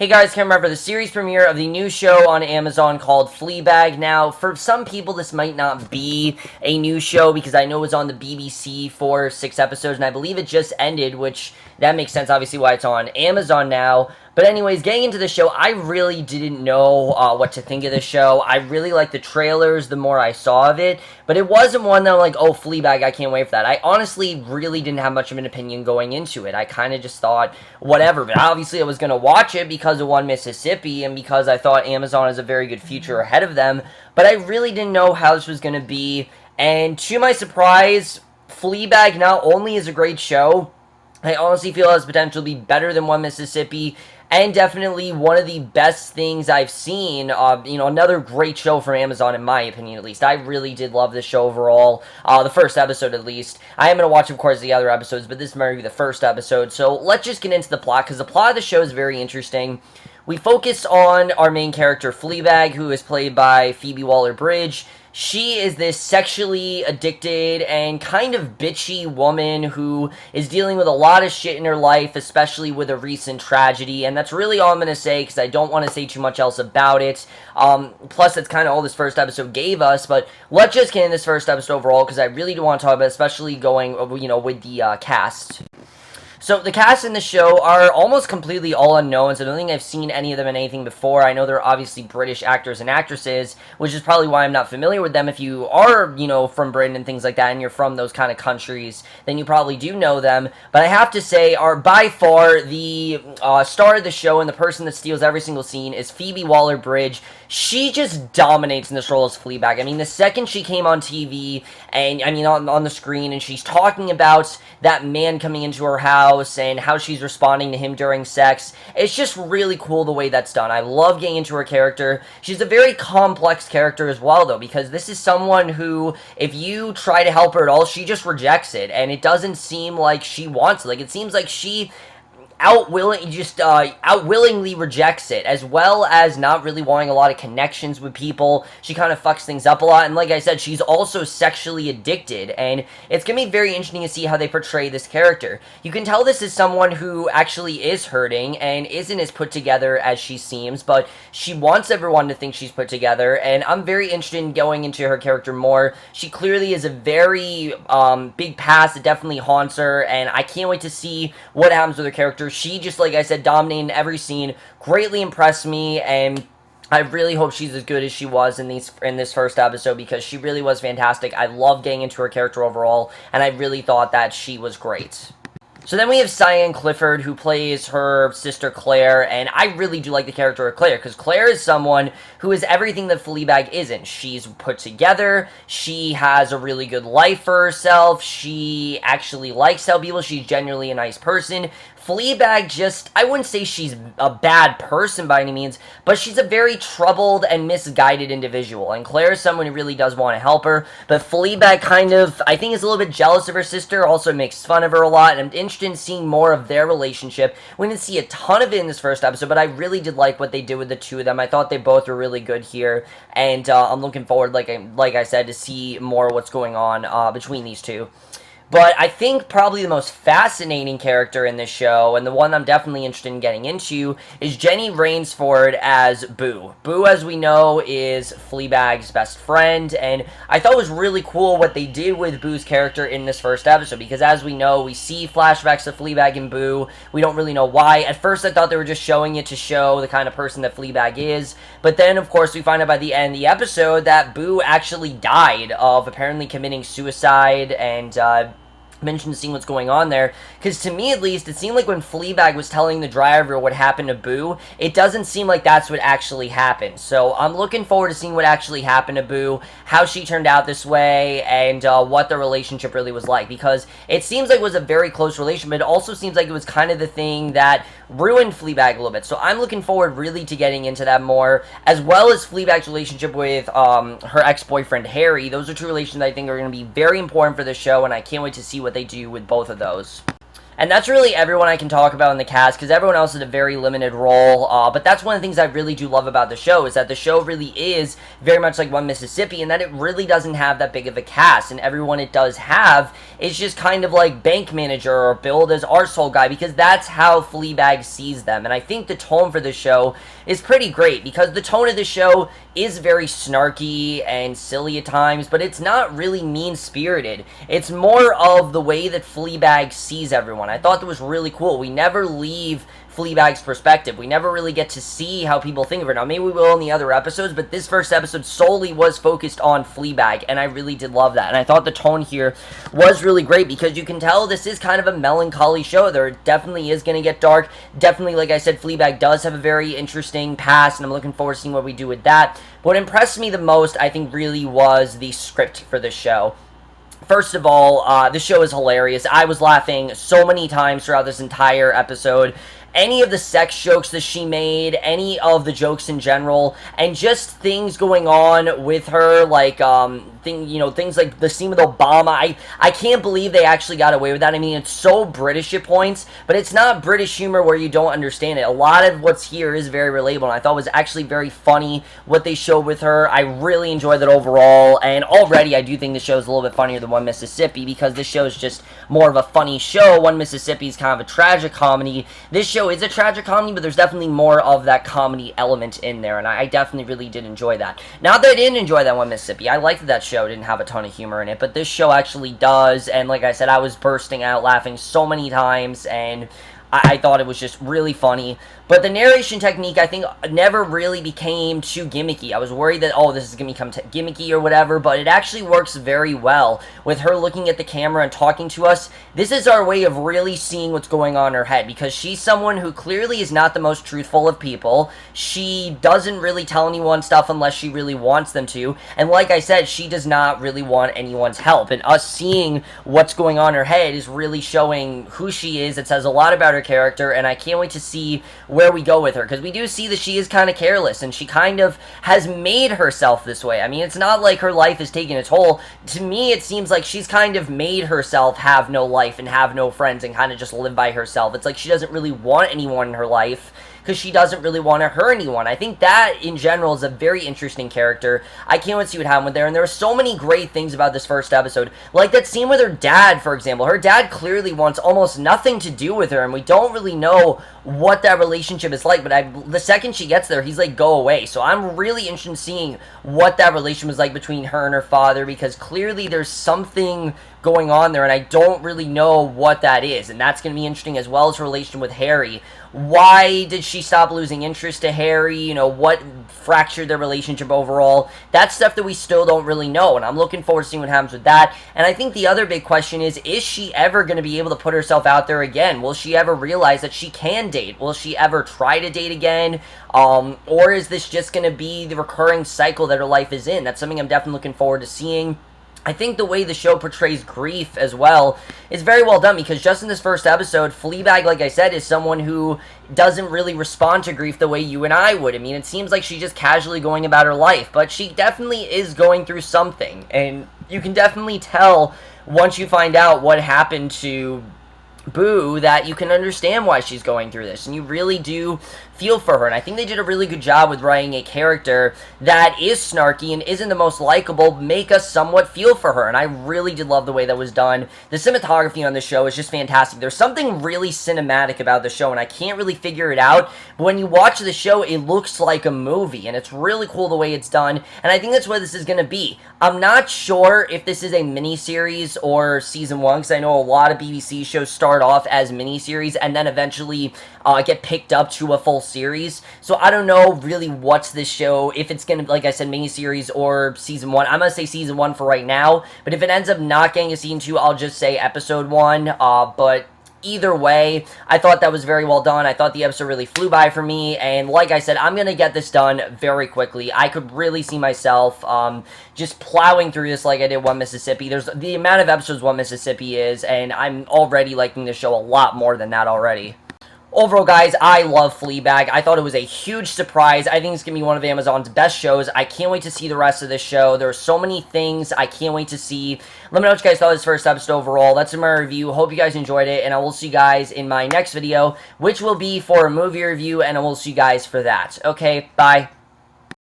Hey guys, Cameron for the series premiere of the new show on Amazon called Fleabag. Now, for some people, this might not be a new show because I know it was on the BBC for 6 episodes, and I believe it just ended, which that makes sense, obviously, why it's on Amazon now. But anyways, getting into the show, I really didn't know what to think of the show. I really liked the trailers the more I saw of it, but it wasn't one that I'm like, oh, Fleabag, I can't wait for that. I honestly really didn't have much of an opinion going into it. I kind of just thought, whatever, but obviously I was going to watch it because of One Mississippi and because I thought Amazon has a very good future ahead of them, but I really didn't know how this was going to be, and to my surprise, Fleabag not only is a great show, I honestly feel it has potential to be better than One Mississippi, and definitely one of the best things I've seen. Another great show from Amazon, in my opinion, at least. I really did love this show overall. The first episode, at least. I am going to watch, of course, the other episodes, but this might be the first episode. So let's just get into the plot, because the plot of the show is very interesting. We focus on our main character, Fleabag, who is played by Phoebe Waller-Bridge. She is this sexually addicted and kind of bitchy woman who is dealing with a lot of shit in her life, especially with a recent tragedy, and that's really all I'm going to say because I don't want to say too much else about it. Plus, that's kind of all this first episode gave us, but let's just get in this first episode overall because I really do want to talk about it, especially going, with the cast. So, the cast in the show are almost completely all unknowns. I don't think I've seen any of them in anything before. I know they're obviously British actors and actresses, which is probably why I'm not familiar with them. If you are, from Britain and things like that, and you're from those kind of countries, then you probably do know them. But I have to say, are by far the star of the show and the person that steals every single scene is Phoebe Waller-Bridge. She just dominates in this role as Fleabag. I mean, the second she came on TV, and, on the screen, and she's talking about that man coming into her house, and how she's responding to him during sex. It's just really cool the way that's done. I love getting into her character. She's a very complex character as well, though, because this is someone who, if you try to help her at all, she just rejects it, and it doesn't seem like she wants it. Like, it seems like she outwillingly rejects it, as well as not really wanting a lot of connections with people. She kind of fucks things up a lot, and like I said, she's also sexually addicted, and it's going to be very interesting to see how they portray this character. You can tell this is someone who actually is hurting, and isn't as put together as she seems, but she wants everyone to think she's put together, and I'm very interested in going into her character more. She clearly is a very big past that definitely haunts her, and I can't wait to see what happens with her character. She just, like I said, dominated every scene, greatly impressed me, and I really hope she's as good as she was in this first episode because she really was fantastic. I love getting into her character overall, and I really thought that she was great. So then we have Cyan Clifford, who plays her sister Claire, and I really do like the character of Claire, because Claire is someone who is everything that Fleabag isn't. She's put together, she has a really good life for herself, she actually likes to help people, she's genuinely a nice person. Fleabag just, I wouldn't say she's a bad person by any means, but she's a very troubled and misguided individual, and Claire is someone who really does want to help her, but Fleabag kind of, I think, is a little bit jealous of her sister, also makes fun of her a lot, and I'm interested in seeing more of their relationship. We didn't see a ton of it in this first episode, but I really did like what they did with the two of them. I thought they both were really good here, and I'm looking forward, like I said, to see more of what's going on between these two. But I think probably the most fascinating character in this show, and the one I'm definitely interested in getting into, is Jenny Rainsford as Boo. Boo, as we know, is Fleabag's best friend, and I thought it was really cool what they did with Boo's character in this first episode, because as we know, we see flashbacks of Fleabag and Boo. We don't really know why. At first, I thought they were just showing it to show the kind of person that Fleabag is, but then, of course, we find out by the end of the episode that Boo actually died of apparently committing suicide, and mentioned seeing what's going on there, because to me at least, it seemed like when Fleabag was telling the driver what happened to Boo, it doesn't seem like that's what actually happened. So I'm looking forward to seeing what actually happened to Boo, how she turned out this way, and what the relationship really was like, because it seems like it was a very close relationship, but it also seems like it was kind of the thing that ruined Fleabag a little bit. So I'm looking forward really to getting into that more, as well as Fleabag's relationship with her ex-boyfriend Harry. Those are two relations I think are going to be very important for the show, and I can't wait to see what they do with both of those. And that's really everyone I can talk about in the cast, because everyone else is a very limited role. But that's one of the things I really do love about the show, is that the show really is very much like One Mississippi, and that it really doesn't have that big of a cast, and everyone it does have is just kind of like bank manager or billed as arsehole guy, because that's how Fleabag sees them. And I think the tone for the show is pretty great, because the tone of the show is very snarky and silly at times, but it's not really mean-spirited. It's more of the way that Fleabag sees everyone. I thought that was really cool. We never leave Fleabag's perspective. We never really get to see how people think of her. Now, maybe we will in the other episodes, but this first episode solely was focused on Fleabag, and I really did love that. And I thought the tone here was really great, because you can tell this is kind of a melancholy show. There definitely is going to get dark. Definitely, like I said, Fleabag does have a very interesting past, and I'm looking forward to seeing what we do with that. What impressed me the most, I think, really was the script for this show. First of all, this show is hilarious. I was laughing so many times throughout this entire episode. Any of the sex jokes that she made, any of the jokes in general, and just things going on with her, like, things like the scene with Obama. I can't believe they actually got away with that. I mean, it's so British at points, but it's not British humor where you don't understand it. A lot of what's here is very relatable, and I thought it was actually very funny what they showed with her. I really enjoyed that overall, and already I do think the show is a little bit funnier than One Mississippi, because this show is just more of a funny show. One Mississippi is kind of a tragic comedy. This show is a tragic comedy, but there's definitely more of that comedy element in there, and I definitely really did enjoy that. Not that I didn't enjoy that One Mississippi. I liked that show. It didn't have a ton of humor in it, but this show actually does, and like I said, I was bursting out laughing so many times, and I thought it was just really funny. But the narration technique, I think, never really became too gimmicky. I was worried that, oh, this is going to become gimmicky or whatever, but it actually works very well. With her looking at the camera and talking to us, this is our way of really seeing what's going on in her head, because she's someone who clearly is not the most truthful of people. She doesn't really tell anyone stuff unless she really wants them to, and like I said, she does not really want anyone's help, and us seeing what's going on in her head is really showing who she is. It says a lot about her character, and I can't wait to see where we go with her, because we do see that she is kind of careless, and she kind of has made herself this way. I mean, it's not like her life is taking a toll. To me, it seems like she's kind of made herself have no life and have no friends and kind of just live by herself. It's like she doesn't really want anyone in her life, because she doesn't really want to hurt anyone. I think that, in general, is a very interesting character. I can't wait to see what happens with her, and there are so many great things about this first episode. Like that scene with her dad, for example. Her dad clearly wants almost nothing to do with her, and we don't really know what that relationship is like, but the second she gets there, he's like, go away. So I'm really interested in seeing what that relation was like between her and her father, because clearly there's something going on there, and I don't really know what that is, and that's going to be interesting, as well as her relation with Harry. Why did she stop losing interest to Harry? You know, what fractured their relationship overall? That's stuff that we still don't really know, and I'm looking forward to seeing what happens with that. And I think the other big question is she ever going to be able to put herself out there again? Will she ever realize that she can date? Will she ever try to date again? Or is this just going to be the recurring cycle that her life is in? That's something I'm definitely looking forward to seeing. I think the way the show portrays grief as well is very well done, because just in this first episode, Fleabag, like I said, is someone who doesn't really respond to grief the way you and I would. I mean, it seems like she's just casually going about her life, but she definitely is going through something, and you can definitely tell once you find out what happened to Boo that you can understand why she's going through this, and you really do feel for her. And I think they did a really good job with writing a character that is snarky and isn't the most likable, make us somewhat feel for her, and I really did love the way that was done. The cinematography on the show is just fantastic. There's something really cinematic about the show, and I can't really figure it out, but when you watch the show, it looks like a movie, and it's really cool the way it's done, and I think that's what this is going to be. I'm not sure if this is a miniseries or season 1, because I know a lot of BBC shows start off as miniseries and then eventually get picked up to a full series. So I don't know really what's this show, if it's going to, like I said, miniseries or season 1. I'm going to say season 1 for right now, but if it ends up not getting a season 2, I'll just say episode 1, but either way, I thought that was very well done. I thought the episode really flew by for me, and like I said, I'm going to get this done very quickly. I could really see myself just plowing through this like I did One Mississippi. There's the amount of episodes One Mississippi is, and I'm already liking the show a lot more than that already. Overall, guys, I love Fleabag. I thought it was a huge surprise. I think it's going to be one of Amazon's best shows. I can't wait to see the rest of this show. There are so many things I can't wait to see. Let me know what you guys thought of this first episode overall. That's my review. Hope you guys enjoyed it, and I will see you guys in my next video, which will be for a movie review, and I will see you guys for that. Okay, bye.